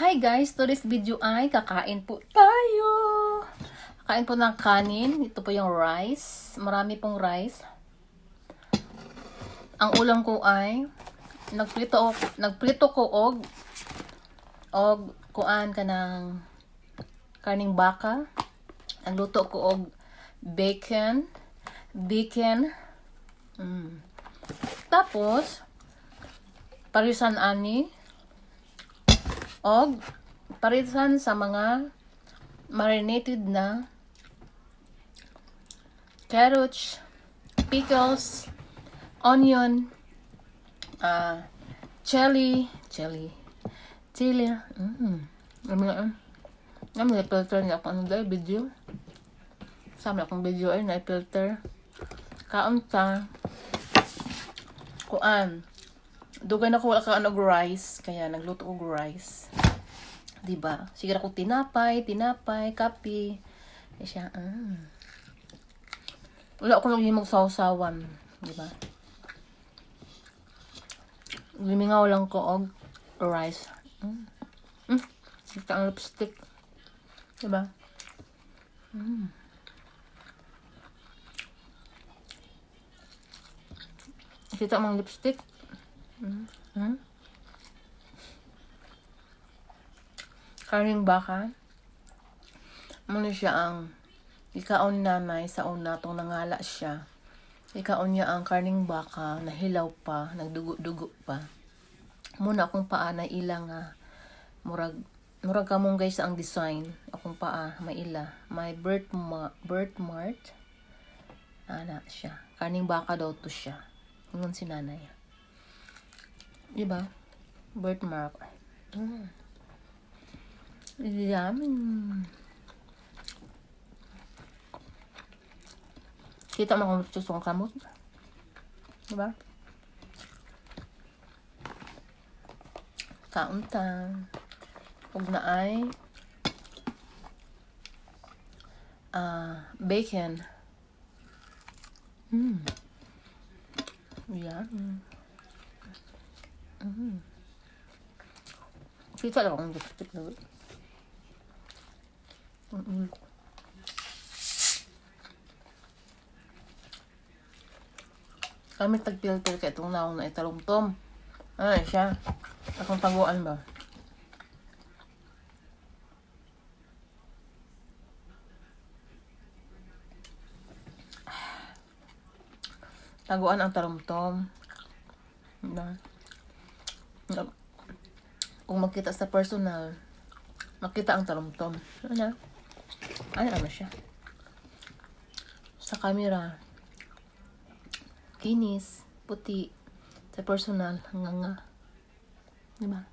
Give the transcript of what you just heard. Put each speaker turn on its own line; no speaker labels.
Hi guys, today's video ay kakain po tayo. Kakain po ng kanin. Ito po yung rice. Marami pong rice. Ang ulam ko ay nagprito ko og kuan ka ng karning baka. Nagluto ko og bacon. Tapos parisan ani og parisan sa mga marinated na carrots, pickles, onion, chili. May filter niya ako video. Sama akong video ay na-filter. Kaunta kuan. Dugay na ko wala ka rice, kaya nagluto ko rice. Diba? Sige ako tinapay, kape. Kaya siya, wala ako nang himog sausawan. Diba? Limingaw lang ko og rice. Kita ang lipstick. Diba? Kita ang lipstick. Karning baka. Muna siya ang ikaon nanay sa una tong nangala siya. Ikaon niya ang karning baka, nahilaw pa, nagdugo-dugo pa. Muna akong paa na ilang murag kamong guys ang design. Akong paa maila, may birthmark. Ana siya. Karning baka daw to siya. Ingon si nanay. Diba? Birthmark. Yummy. Kita mo kung susong kamot. Diba? Kaunta. Huwag na ay bacon. Yummy. Kita lang akong lipstick na ito. Kami tag-filter kaya itong naong na italong-tom. Ano siya? Akong taguan ba? Taguan ang talong-tom. Kung makita sa personal, makita ang talong-tom. Ano siya? Sa camera, kinis, puti. Sa personal, hanganga. Diba?